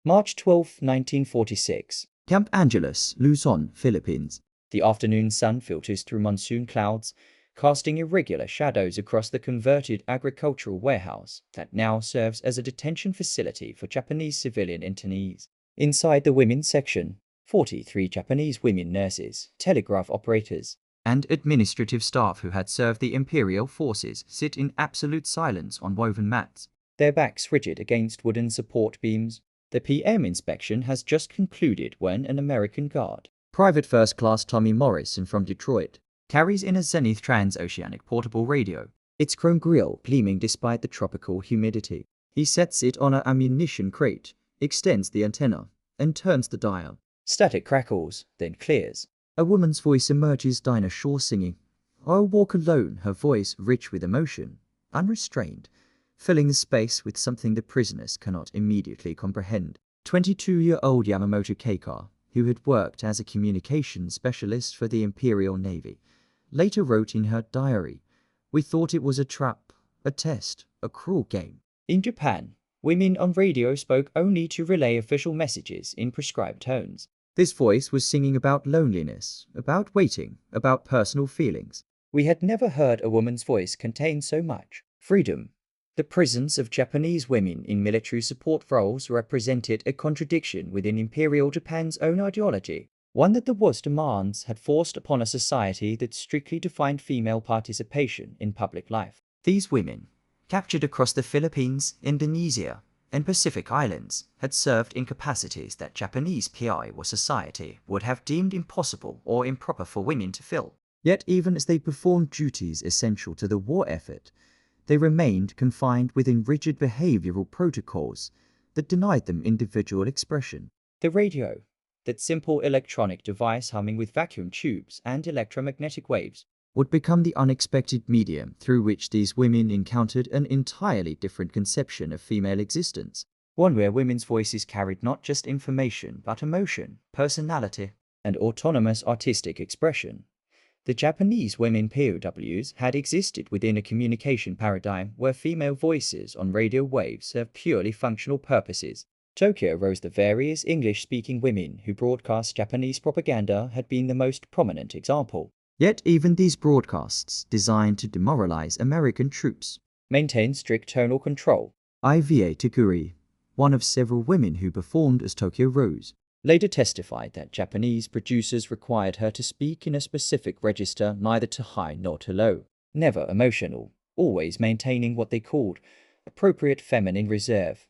March 12, 1946. Camp Angeles, Luzon, Philippines. The afternoon sun filters through monsoon clouds, casting irregular shadows across the converted agricultural warehouse that now serves as a detention facility for Japanese civilian internees. Inside the women's section, 43 Japanese women nurses, telegraph operators, and administrative staff who had served the imperial forces sit in absolute silence on woven mats, their backs rigid against wooden support beams. The PM inspection has just concluded when an American guard, Private First Class Tommy Morrison from Detroit, carries in a Zenith transoceanic portable radio, its chrome grille gleaming despite the tropical humidity. He sets it on an ammunition crate, extends the antenna, and turns the dial. Static crackles, then clears. A woman's voice emerges, Dinah Shaw singing. I'll walk alone, her voice rich with emotion, unrestrained, filling the space with something the prisoners cannot immediately comprehend. 22-year-old Yamamoto Keika, who had worked as a communications specialist for the Imperial Navy, later wrote in her diary, "We thought it was a trap, a test, a cruel game." In Japan, women on radio spoke only to relay official messages in prescribed tones. This voice was singing about loneliness, about waiting, about personal feelings. We had never heard a woman's voice contain so much freedom. The presence of Japanese women in military support roles represented a contradiction within Imperial Japan's own ideology, one that the war's demands had forced upon a society that strictly defined female participation in public life. These women, captured across the Philippines, Indonesia, and Pacific Islands, had served in capacities that Japanese PI or society would have deemed impossible or improper for women to fill. Yet even as they performed duties essential to the war effort, they remained confined within rigid behavioral protocols that denied them individual expression. The radio, that simple electronic device humming with vacuum tubes and electromagnetic waves, would become the unexpected medium through which these women encountered an entirely different conception of female existence. One where women's voices carried not just information but emotion, personality, and autonomous artistic expression. The Japanese women POWs had existed within a communication paradigm where female voices on radio waves served purely functional purposes. Tokyo rose the various English-speaking women who broadcast Japanese propaganda had been the most prominent example. Yet even these broadcasts, designed to demoralize American troops, maintained strict tonal control. Iva Takuri, one of several women who performed as Tokyo Rose, later testified that Japanese producers required her to speak in a specific register, neither too high nor too low, never emotional, always maintaining what they called appropriate feminine reserve.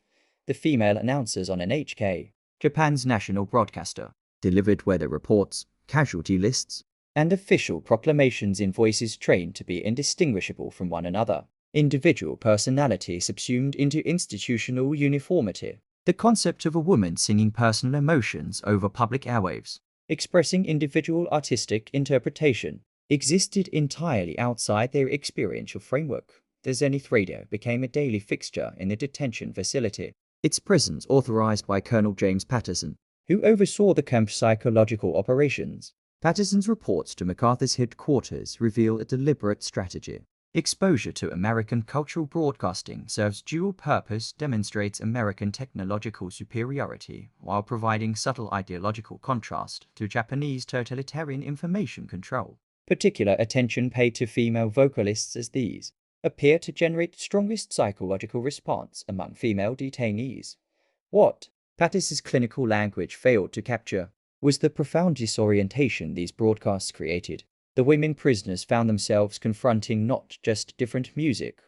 The female announcers on NHK, Japan's national broadcaster, delivered weather reports, casualty lists, and official proclamations in voices trained to be indistinguishable from one another. Individual personality subsumed into institutional uniformity. The concept of a woman singing personal emotions over public airwaves, expressing individual artistic interpretation, existed entirely outside their experiential framework. The Zenith radio became a daily fixture in the detention facility, its presence authorized by Colonel James Patterson, who oversaw the camp's psychological operations. Patterson's reports to MacArthur's headquarters reveal a deliberate strategy. Exposure to American cultural broadcasting serves dual purpose, demonstrates American technological superiority, while providing subtle ideological contrast to Japanese totalitarian information control. Particular attention paid to female vocalists as these appear to generate strongest psychological response among female detainees. What Patterson's clinical language failed to capture was the profound disorientation these broadcasts created. The women prisoners found themselves confronting not just different music,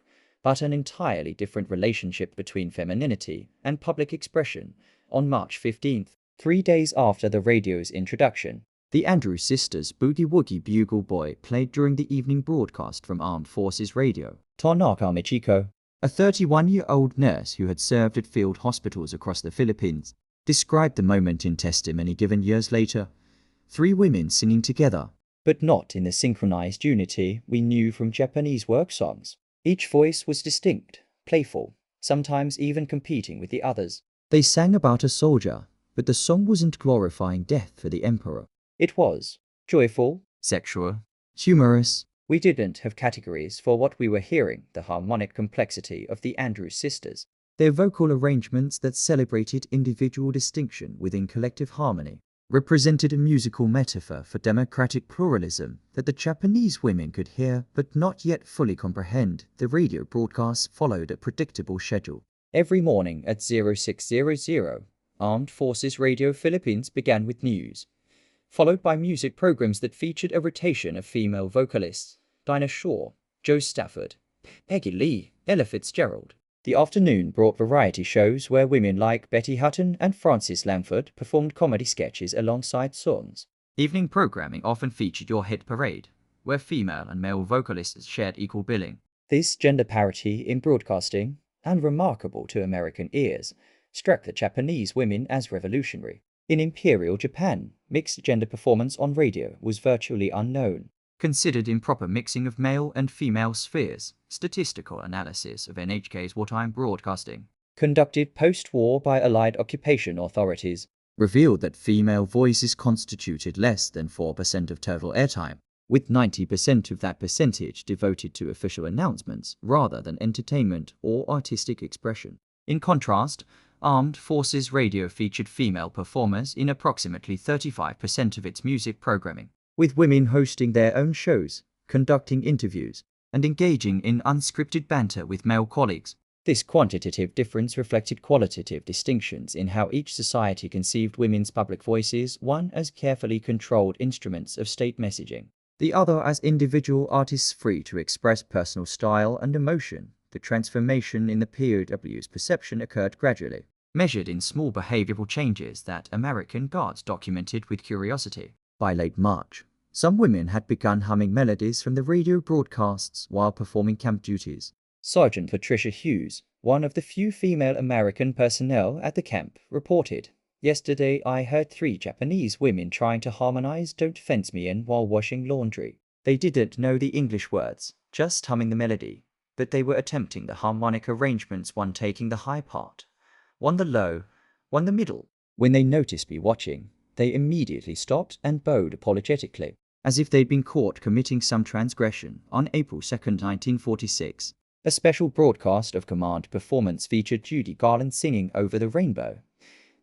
but an entirely different relationship between femininity and public expression. On March 15th, 3 days after the radio's introduction, the Andrews Sisters' Boogie Woogie Bugle Boy played during the evening broadcast from Armed Forces Radio. Tanaka Michiko, a 31-year-old nurse who had served at field hospitals across the Philippines, described the moment in testimony given years later. 3 women singing together, but not in the synchronized unity we knew from Japanese work songs. Each voice was distinct, playful, sometimes even competing with the others. They sang about a soldier, but the song wasn't glorifying death for the emperor. It was joyful, sexual, humorous. We didn't have categories for what we were hearing, the harmonic complexity of the Andrews Sisters. Their vocal arrangements that celebrated individual distinction within collective harmony represented a musical metaphor for democratic pluralism that the Japanese women could hear but not yet fully comprehend. The radio broadcasts followed a predictable schedule. Every morning at 0600, Armed Forces Radio Philippines began with news, followed by music programs that featured a rotation of female vocalists: Dinah Shore, Joe Stafford, Peggy Lee, Ella Fitzgerald. The afternoon brought variety shows where women like Betty Hutton and Frances Lamford performed comedy sketches alongside songs. Evening programming often featured Your Hit Parade, where female and male vocalists shared equal billing. This gender parity in broadcasting, and remarkable to American ears, struck the Japanese women as revolutionary. In Imperial Japan, mixed gender performance on radio was virtually unknown. Considered improper mixing of male and female spheres, statistical analysis of NHK's wartime broadcasting, conducted post-war by Allied occupation authorities, revealed that female voices constituted less than 4% of total airtime, with 90% of that percentage devoted to official announcements rather than entertainment or artistic expression. In contrast, Armed Forces Radio featured female performers in approximately 35% of its music programming, with women hosting their own shows, conducting interviews, and engaging in unscripted banter with male colleagues. This quantitative difference reflected qualitative distinctions in how each society conceived women's public voices, one as carefully controlled instruments of state messaging, the other as individual artists free to express personal style and emotion. The transformation in the POW's perception occurred gradually, measured in small behavioral changes that American guards documented with curiosity. By late March, some women had begun humming melodies from the radio broadcasts while performing camp duties. Sergeant Patricia Hughes, one of the few female American personnel at the camp, reported, "Yesterday I heard 3 Japanese women trying to harmonize Don't Fence Me In while washing laundry. They didn't know the English words, just humming the melody, but they were attempting the harmonic arrangements, one taking the high part, one the low, one the middle. When they noticed me watching, they immediately stopped and bowed apologetically, as if they'd been caught committing some transgression." On April 2, 1946, a special broadcast of command performance featured Judy Garland singing Over the Rainbow.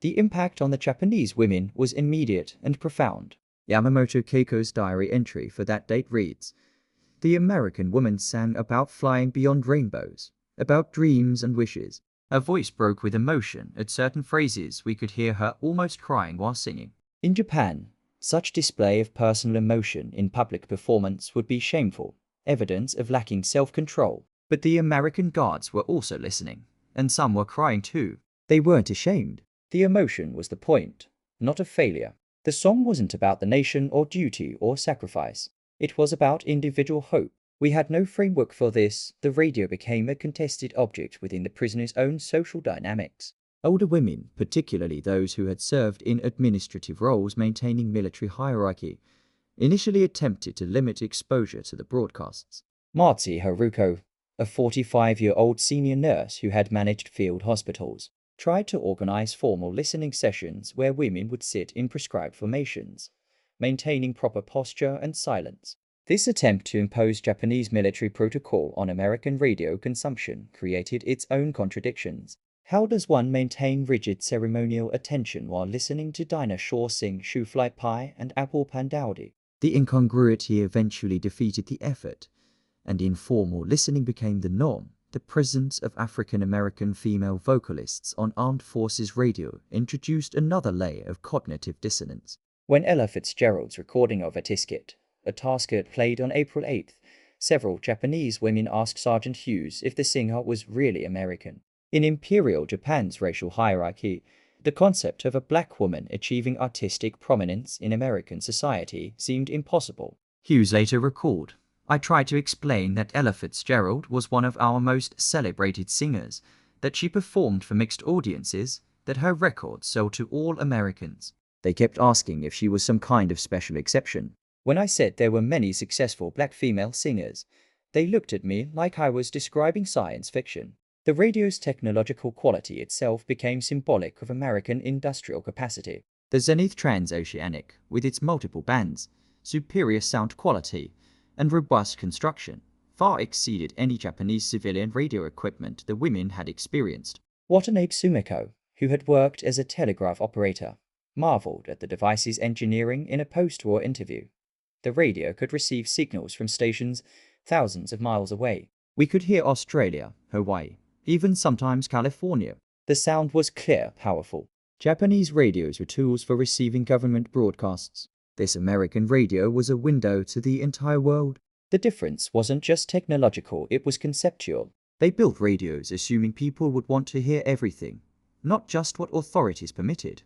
The impact on the Japanese women was immediate and profound. Yamamoto Keiko's diary entry for that date reads, "The American woman sang about flying beyond rainbows, about dreams and wishes." Her voice broke with emotion at certain phrases. We could hear her almost crying while singing. In Japan, such display of personal emotion in public performance would be shameful, evidence of lacking self-control. But the American guards were also listening, and some were crying too. They weren't ashamed. The emotion was the point, not a failure. The song wasn't about the nation or duty or sacrifice. It was about individual hope. We had no framework for this. The radio became a contested object within the prisoner's own social dynamics. Older women, particularly those who had served in administrative roles maintaining military hierarchy, initially attempted to limit exposure to the broadcasts. Matsu Haruko, a 45-year-old senior nurse who had managed field hospitals, tried to organize formal listening sessions where women would sit in prescribed formations, maintaining proper posture and silence. This attempt to impose Japanese military protocol on American radio consumption created its own contradictions. How does one maintain rigid ceremonial attention while listening to Dinah Shore sing Shoe Fly Pie and Apple Pandowdy? The incongruity eventually defeated the effort, and informal listening became the norm. The presence of African-American female vocalists on Armed Forces Radio introduced another layer of cognitive dissonance. When Ella Fitzgerald's recording of A Tisket, a Tasket played on April 8th, several Japanese women asked Sergeant Hughes if the singer was really American. In Imperial Japan's racial hierarchy, the concept of a black woman achieving artistic prominence in American society seemed impossible. Hughes later recalled, "I tried to explain that Ella Fitzgerald was one of our most celebrated singers, that she performed for mixed audiences, that her records sold to all Americans. They kept asking if she was some kind of special exception. When I said there were many successful black female singers, they looked at me like I was describing science fiction." The radio's technological quality itself became symbolic of American industrial capacity. The Zenith Transoceanic, with its multiple bands, superior sound quality, and robust construction, far exceeded any Japanese civilian radio equipment the women had experienced. Watanabe Sumiko, who had worked as a telegraph operator, marveled at the device's engineering in a post-war interview. The radio could receive signals from stations thousands of miles away. We could hear Australia, Hawaii, even sometimes California. The sound was clear, powerful. Japanese radios were tools for receiving government broadcasts. This American radio was a window to the entire world. The difference wasn't just technological, it was conceptual. They built radios assuming people would want to hear everything, not just what authorities permitted.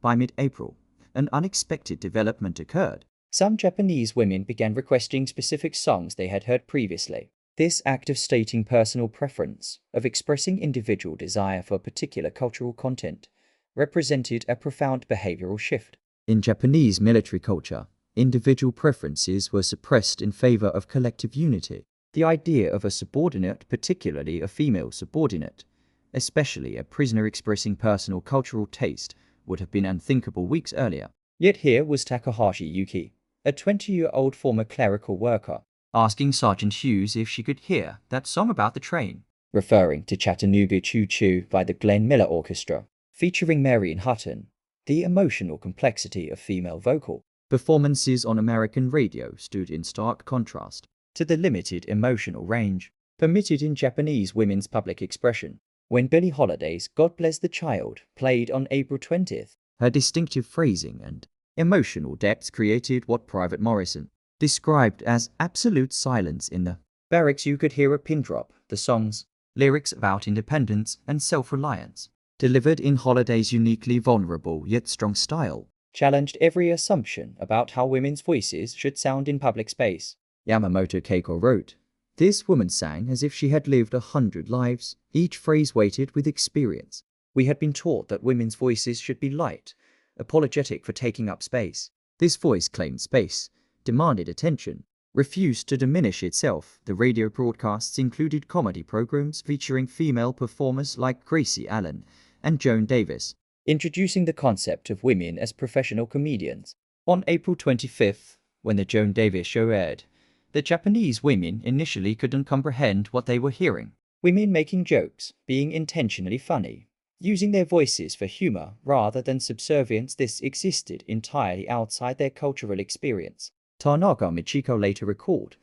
By mid-April, an unexpected development occurred. Some Japanese women began requesting specific songs they had heard previously. This act of stating personal preference, of expressing individual desire for particular cultural content, represented a profound behavioral shift. In Japanese military culture, individual preferences were suppressed in favor of collective unity. The idea of a subordinate, particularly a female subordinate, especially a prisoner expressing personal cultural taste, would have been unthinkable weeks earlier. Yet here was Takahashi Yuki, a 20-year-old former clerical worker, asking Sergeant Hughes if she could hear that song about the train, referring to Chattanooga Choo Choo by the Glenn Miller Orchestra, featuring Marion Hutton. The emotional complexity of female vocal performances on American radio stood in stark contrast to the limited emotional range permitted in Japanese women's public expression. When Billie Holiday's God Bless the Child played on April 20th, her distinctive phrasing and emotional depth created what Private Morrison described as absolute silence in the barracks. You could hear a pin drop. The song's lyrics about independence and self-reliance, delivered in Holiday's uniquely vulnerable yet strong style, challenged every assumption about how women's voices should sound in public space. Yamamoto Keiko wrote, "This woman sang as if she had lived 100 lives, each phrase weighted with experience. We had been taught that women's voices should be light, apologetic for taking up space. This voice claimed space, demanded attention, refused to diminish itself." The radio broadcasts included comedy programs featuring female performers like Gracie Allen and Joan Davis, introducing the concept of women as professional comedians. On April 25th, when the Joan Davis show aired, the Japanese women initially couldn't comprehend what they were hearing. Women making jokes, being intentionally funny, using their voices for humor rather than subservience. This existed entirely outside their cultural experience. Tanaka Michiko later recalled,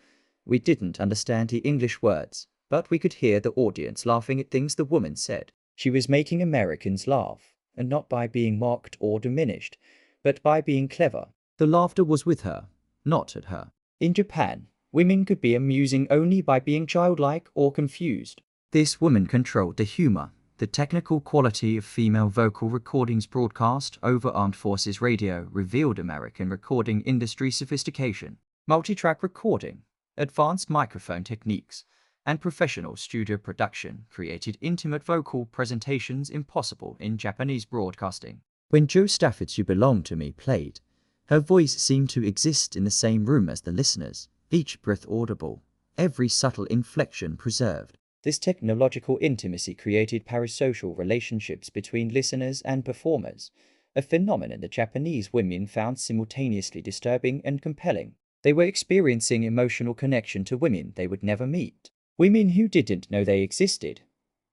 "We didn't understand the English words, but we could hear the audience laughing at things the woman said." She was making Americans laugh, and not by being mocked or diminished, but by being clever. The laughter was with her, not at her. In Japan, women could be amusing only by being childlike or confused. This woman controlled the humor, the technical quality of female vocal recordings broadcast over armed forces radio revealed American recording industry sophistication. Multi-track recording, advanced microphone techniques, and professional studio production created intimate vocal presentations impossible in Japanese broadcasting. When Joe Stafford's You Belong to Me played, her voice seemed to exist in the same room as the listeners, each breath audible, every subtle inflection preserved. This technological intimacy created parasocial relationships between listeners and performers, a phenomenon the Japanese women found simultaneously disturbing and compelling. They were experiencing emotional connection to women they would never meet, women who didn't know they existed,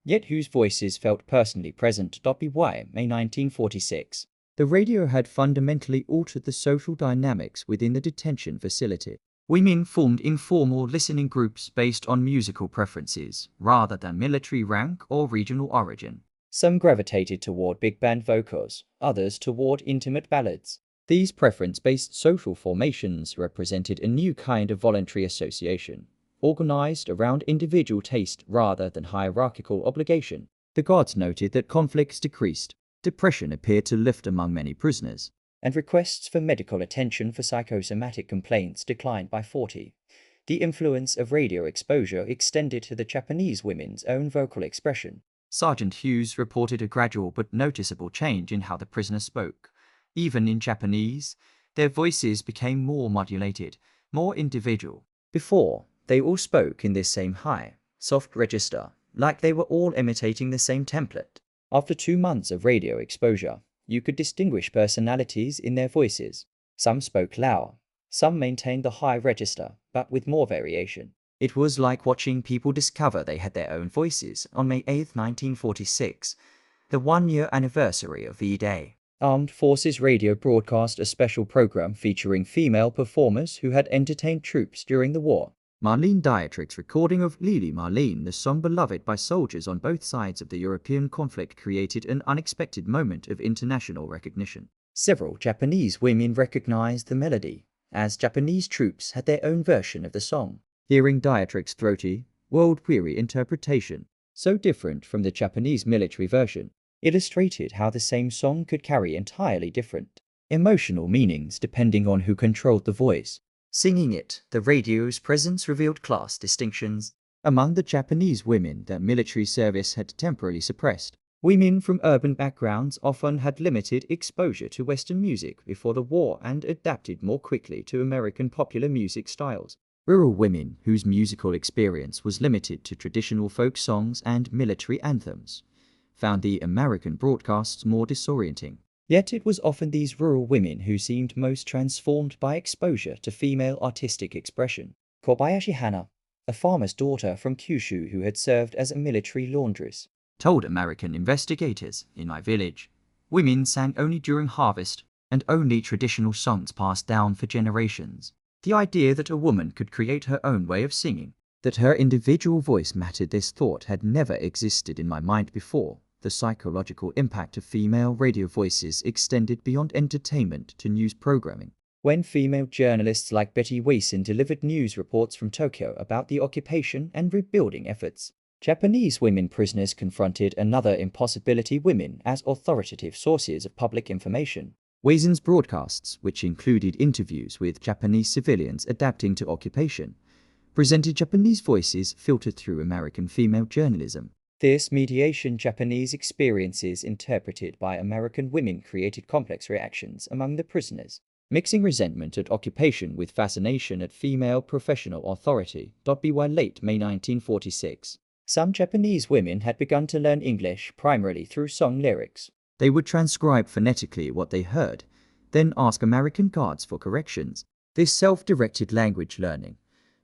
yet whose voices felt personally present. By May 1946, the radio had fundamentally altered the social dynamics within the detention facility. Women formed informal listening groups based on musical preferences, rather than military rank or regional origin. Some gravitated toward big band vocals, others toward intimate ballads. These preference-based social formations represented a new kind of voluntary association, organized around individual taste rather than hierarchical obligation. The guards noted that conflicts decreased, depression appeared to lift among many prisoners, and requests for medical attention for psychosomatic complaints declined by 40%. The influence of radio exposure extended to the Japanese women's own vocal expression. Sergeant Hughes reported a gradual but noticeable change in how the prisoners spoke. Even in Japanese, their voices became more modulated, more individual. Before, they all spoke in this same high, soft register, like they were all imitating the same template. After 2 months of radio exposure, you could distinguish personalities in their voices. Some spoke loud, some maintained the high register, but with more variation. It was like watching people discover they had their own voices on May 8, 1946, the one-year anniversary of V-Day. Armed Forces Radio broadcast a special program featuring female performers who had entertained troops during the war. Marlene Dietrich's recording of Lili Marlene, the song beloved by soldiers on both sides of the European conflict, created an unexpected moment of international recognition. Several Japanese women recognized the melody, as Japanese troops had their own version of the song. Hearing Dietrich's throaty, world-weary interpretation, so different from the Japanese military version, illustrated how the same song could carry entirely different emotional meanings depending on who controlled the voice. Singing it, the radio's presence revealed class distinctions among the Japanese women that military service had temporarily suppressed. Women from urban backgrounds often had limited exposure to Western music before the war and adapted more quickly to American popular music styles. Rural women, whose musical experience was limited to traditional folk songs and military anthems, found the American broadcasts more disorienting. Yet it was often these rural women who seemed most transformed by exposure to female artistic expression. Kobayashi Hana, a farmer's daughter from Kyushu who had served as a military laundress, told American investigators, "In my village, women sang only during harvest, and only traditional songs passed down for generations. The idea that a woman could create her own way of singing, that her individual voice mattered, this thought had never existed in my mind before." The psychological impact of female radio voices extended beyond entertainment to news programming. When female journalists like Betty Wason delivered news reports from Tokyo about the occupation and rebuilding efforts, Japanese women prisoners confronted another impossibility: women as authoritative sources of public information. Wason's broadcasts, which included interviews with Japanese civilians adapting to occupation, presented Japanese voices filtered through American female journalism. This mediation Japanese experiences interpreted by American women created complex reactions among the prisoners, mixing resentment at occupation with fascination at female professional authority. By late May 1946, some Japanese women had begun to learn English primarily through song lyrics. They would transcribe phonetically what they heard, then ask American guards for corrections. This self-directed language learning,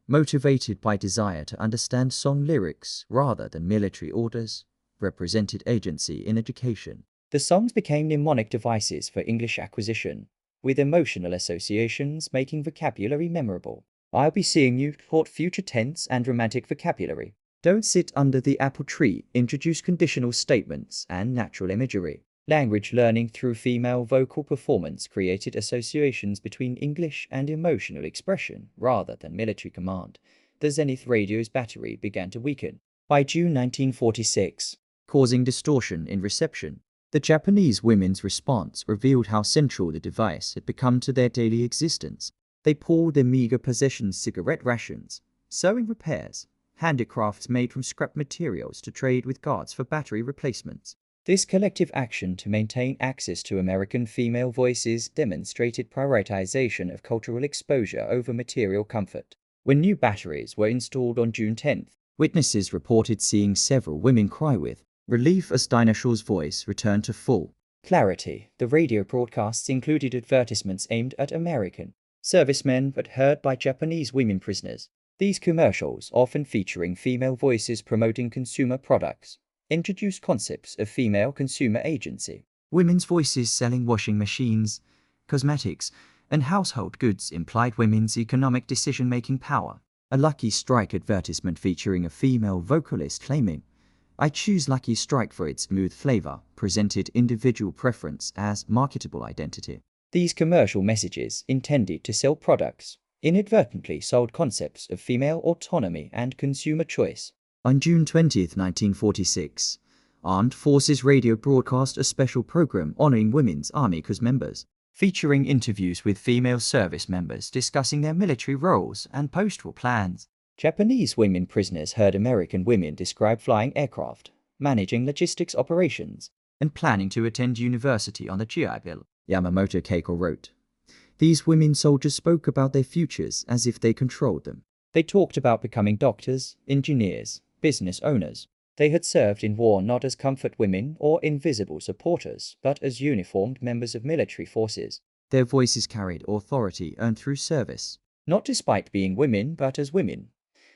motivated by desire to understand song lyrics rather than military orders, represented agency in education. The songs became mnemonic devices for English acquisition, with emotional associations making vocabulary memorable. "I'll be seeing you" taught future tense and romantic vocabulary. "Don't sit under the apple tree" introduced conditional statements and natural imagery. Language learning through female vocal performance created associations between English and emotional expression rather than military command. The Zenith radio's battery began to weaken by June 1946, causing distortion in reception. The Japanese women's response revealed how central the device had become to their daily existence. They poured their meager possessions, cigarette rations, sewing repairs, handicrafts made from scrap materials to trade with guards for battery replacements. This collective action to maintain access to American female voices demonstrated prioritization of cultural exposure over material comfort. When new batteries were installed on June 10th, witnesses reported seeing several women cry with relief as Dinah Shore's voice returned to full clarity. The radio broadcasts included advertisements aimed at American servicemen but heard by Japanese women prisoners. These commercials, often featuring female voices promoting consumer products, introduced concepts of female consumer agency. Women's voices selling washing machines, cosmetics, and household goods implied women's economic decision-making power. A Lucky Strike advertisement featuring a female vocalist claiming, "I choose Lucky Strike for its smooth flavor," presented individual preference as marketable identity. These commercial messages, intended to sell products, inadvertently sold concepts of female autonomy and consumer choice. On June 20, 1946, Armed Forces Radio broadcast a special program honoring Women's Army Corps members, featuring interviews with female service members discussing their military roles and post-war plans. Japanese women prisoners heard American women describe flying aircraft, managing logistics operations, and planning to attend university on the GI Bill. Yamamoto Keiko wrote, "These women soldiers spoke about their futures as if they controlled them. They talked about becoming doctors, engineers, business owners. They had served in war not as comfort women or invisible supporters, but as uniformed members of military forces. Their voices carried authority earned through service, not despite being women, but as women.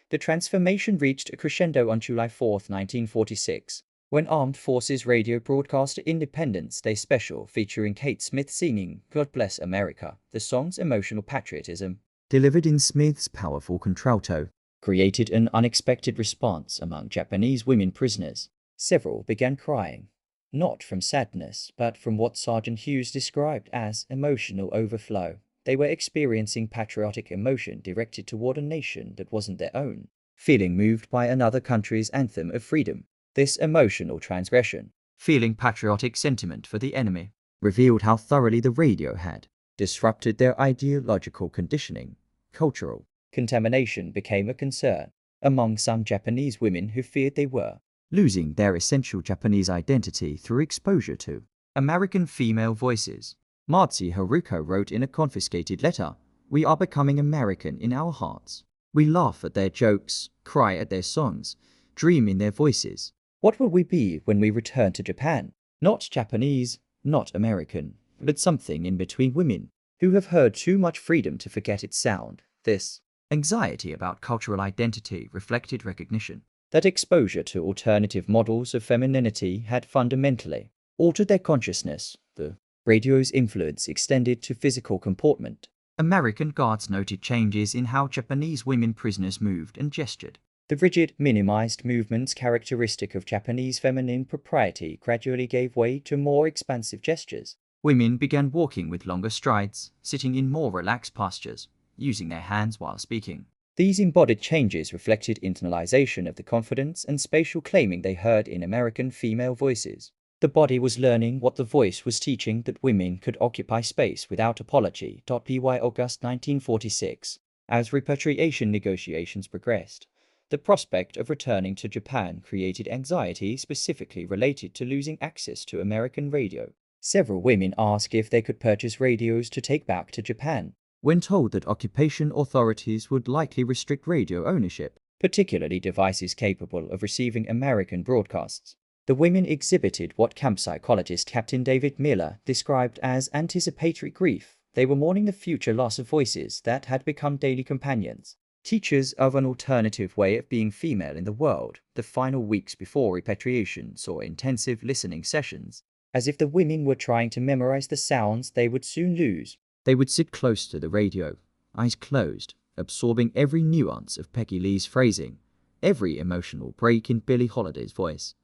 The transformation reached a crescendo on July 4, 1946, when Armed Forces Radio broadcast Independence Day special featuring Kate Smith singing God Bless America. The song's emotional patriotism, delivered in Smith's powerful contralto, created an unexpected response among Japanese women prisoners. Several began crying, not from sadness, but from what Sergeant Hughes described as emotional overflow. They were experiencing patriotic emotion directed toward a nation that wasn't their own, feeling moved by another country's anthem of freedom. This emotional transgression, feeling patriotic sentiment for the enemy, revealed how thoroughly the radio had disrupted their ideological conditioning. Cultural contamination became a concern among some Japanese women who feared they were losing their essential Japanese identity through exposure to American female voices. Matsu Haruko wrote in a confiscated letter, "We are becoming American in our hearts. We laugh at their jokes, cry at their songs, dream in their voices." What will we be when we return to Japan? Not Japanese, not American, but something in between, women who have heard too much freedom to forget its sound. This anxiety about cultural identity reflected recognition that exposure to alternative models of femininity had fundamentally altered their consciousness. The radio's influence extended to physical comportment. American guards noted changes in how Japanese women prisoners moved and gestured. The rigid, minimized movements characteristic of Japanese feminine propriety gradually gave way to more expansive gestures. Women began walking with longer strides, sitting in more relaxed postures, using their hands while speaking. These embodied changes reflected internalization of the confidence and spatial claiming they heard in American female voices. The body was learning what the voice was teaching, that women could occupy space without apology. By August 1946, as repatriation negotiations progressed, the prospect of returning to Japan created anxiety specifically related to losing access to American radio. Several women asked if they could purchase radios to take back to Japan. When told that occupation authorities would likely restrict radio ownership, particularly devices capable of receiving American broadcasts, the women exhibited what camp psychologist Captain David Miller described as anticipatory grief. They were mourning the future loss of voices that had become daily companions, teachers of an alternative way of being female in the world. The final weeks before repatriation saw intensive listening sessions, as if the women were trying to memorize the sounds they would soon lose. They would sit close to the radio, eyes closed, absorbing every nuance of Peggy Lee's phrasing, every emotional break in Billie Holiday's voice,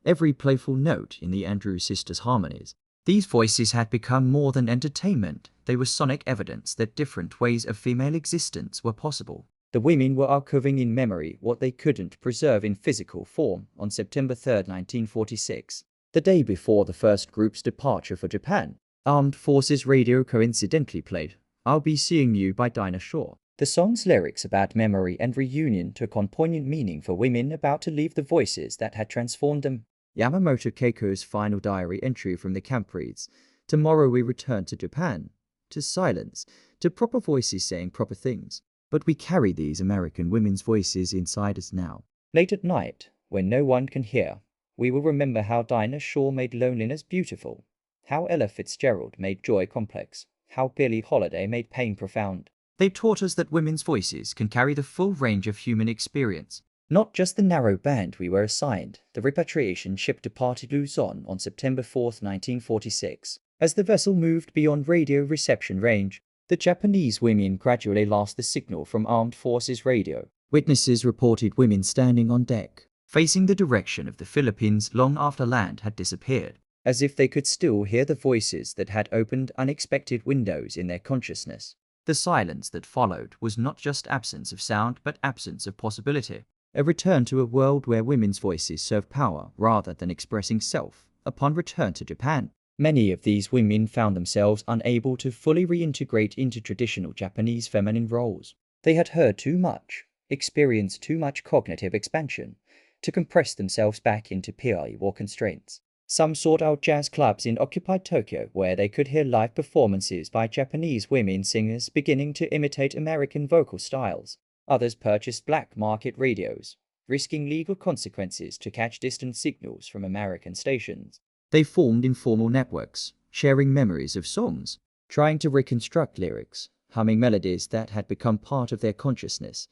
every playful note in the Andrews Sisters' harmonies. These voices had become more than entertainment. They were sonic evidence that different ways of female existence were possible. The women were archiving in memory what they couldn't preserve in physical form. On September 3, 1946, the day before the first group's departure for Japan, Armed Forces Radio coincidentally played "I'll Be Seeing You" by Dinah Shore. The song's lyrics about memory and reunion took on poignant meaning for women about to leave the voices that had transformed them. Yamamoto Keiko's final diary entry from the camp reads, "Tomorrow we return to Japan, to silence, to proper voices saying proper things. But we carry these American women's voices inside us now." Late at night, when no one can hear, we will remember how Dinah Shore made loneliness beautiful, how Ella Fitzgerald made joy complex, how Billie Holiday made pain profound. They taught us that women's voices can carry the full range of human experience, not just the narrow band we were assigned. The repatriation ship departed Luzon on September 4, 1946. As the vessel moved beyond radio reception range, the Japanese women gradually lost the signal from Armed Forces Radio. Witnesses reported women standing on deck, facing the direction of the Philippines long after land had disappeared, as if they could still hear the voices that had opened unexpected windows in their consciousness. The silence that followed was not just absence of sound but absence of possibility. A return to a world where women's voices serve power rather than expressing self. Upon return to Japan, many of these women found themselves unable to fully reintegrate into traditional Japanese feminine roles. They had heard too much, experienced too much cognitive expansion, to compress themselves back into purely war constraints. Some sought out jazz clubs in occupied Tokyo where they could hear live performances by Japanese women singers beginning to imitate American vocal styles. Others purchased black market radios, risking legal consequences to catch distant signals from American stations. They formed informal networks, sharing memories of songs, trying to reconstruct lyrics, humming melodies that had become part of their consciousness,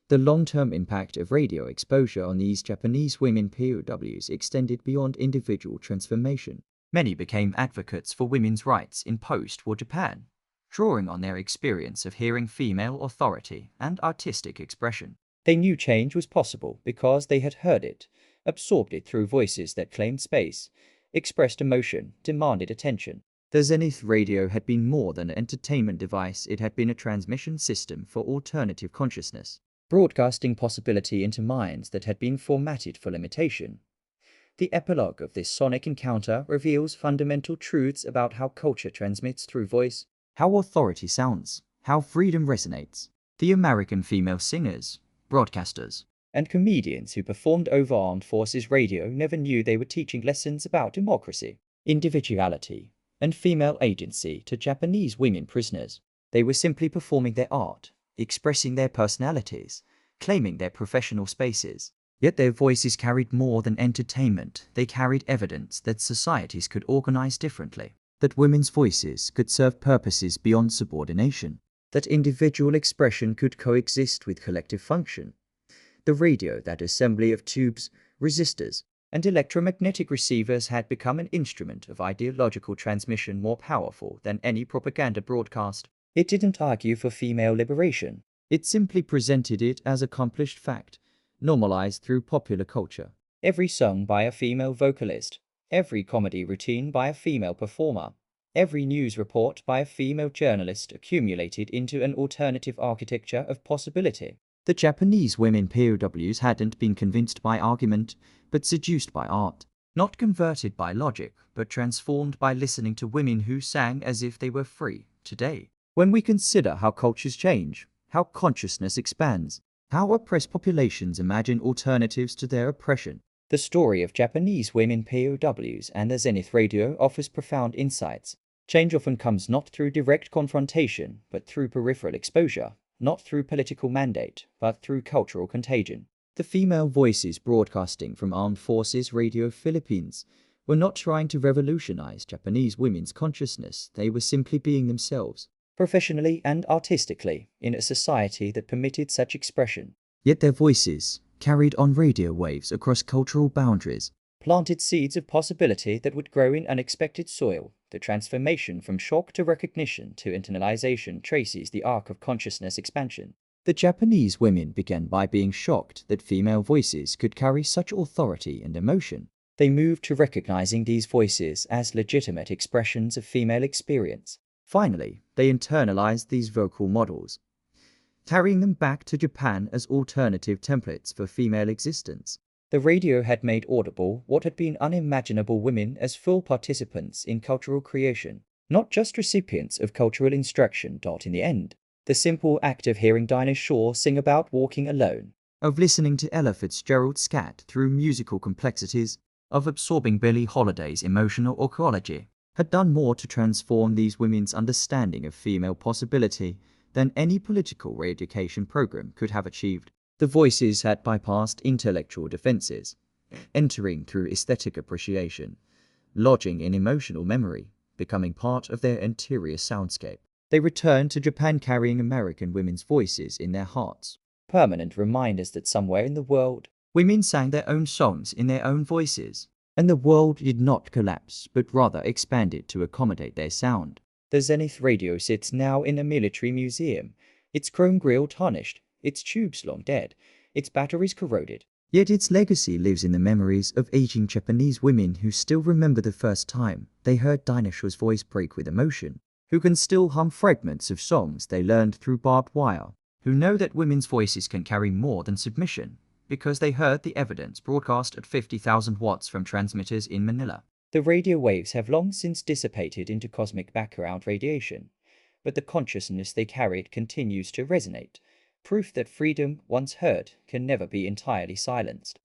The long-term impact of radio exposure on these Japanese women POWs extended beyond individual transformation. Many became advocates for women's rights in post-war Japan, drawing on their experience of hearing female authority and artistic expression. They knew change was possible because they had heard it, absorbed it through voices that claimed space, expressed emotion, demanded attention. The Zenith radio had been more than an entertainment device, it had been a transmission system for alternative consciousness, broadcasting possibility into minds that had been formatted for limitation. The epilogue of this sonic encounter reveals fundamental truths about how culture transmits through voice, how authority sounds, how freedom resonates. The American female singers, broadcasters, and comedians who performed over armed forces radio never knew they were teaching lessons about democracy, individuality, and female agency to Japanese women prisoners. They were simply performing their art, expressing their personalities, claiming their professional spaces. Yet their voices carried more than entertainment. They carried evidence that societies could organize differently, that women's voices could serve purposes beyond subordination, that individual expression could coexist with collective function. The radio, that assembly of tubes, resistors, and electromagnetic receivers, had become an instrument of ideological transmission more powerful than any propaganda broadcast. It didn't argue for female liberation. It simply presented it as accomplished fact, normalized through popular culture. Every song by a female vocalist, every comedy routine by a female performer, every news report by a female journalist accumulated into an alternative architecture of possibility. The Japanese women POWs hadn't been convinced by argument, but seduced by art. Not converted by logic, but transformed by listening to women who sang as if they were free. Today, when we consider how cultures change, how consciousness expands, how oppressed populations imagine alternatives to their oppression, the story of Japanese women POWs and the Zenith radio offers profound insights. Change often comes not through direct confrontation, but through peripheral exposure, not through political mandate, but through cultural contagion. The female voices broadcasting from Armed Forces Radio Philippines were not trying to revolutionize Japanese women's consciousness, they were simply being themselves, professionally and artistically, in a society that permitted such expression. Yet their voices, carried on radio waves across cultural boundaries, planted seeds of possibility that would grow in unexpected soil. The transformation from shock to recognition to internalization traces the arc of consciousness expansion. The Japanese women began by being shocked that female voices could carry such authority and emotion. They moved to recognizing these voices as legitimate expressions of female experience. Finally, they internalized these vocal models, carrying them back to Japan as alternative templates for female existence. The radio had made audible what had been unimaginable: women as full participants in cultural creation, not just recipients of cultural instruction. In the end, the simple act of hearing Dinah Shore sing about walking alone, of listening to Ella Fitzgerald scat through musical complexities, of absorbing Billie Holiday's emotional ecology, had done more to transform these women's understanding of female possibility than any political re-education program could have achieved. The voices had bypassed intellectual defenses, entering through aesthetic appreciation, lodging in emotional memory, becoming part of their interior soundscape. They returned to Japan carrying American women's voices in their hearts, permanent reminders that somewhere in the world, women sang their own songs in their own voices, and the world did not collapse but rather expanded to accommodate their sound. The Zenith radio sits now in a military museum, its chrome grille tarnished, its tubes long dead, its batteries corroded. Yet its legacy lives in the memories of aging Japanese women who still remember the first time they heard Dinah Shore's voice break with emotion, who can still hum fragments of songs they learned through barbed wire, who know that women's voices can carry more than submission, because they heard the evidence broadcast at 50,000 watts from transmitters in Manila. The radio waves have long since dissipated into cosmic background radiation, but the consciousness they carried continues to resonate, proof that freedom, once heard, can never be entirely silenced.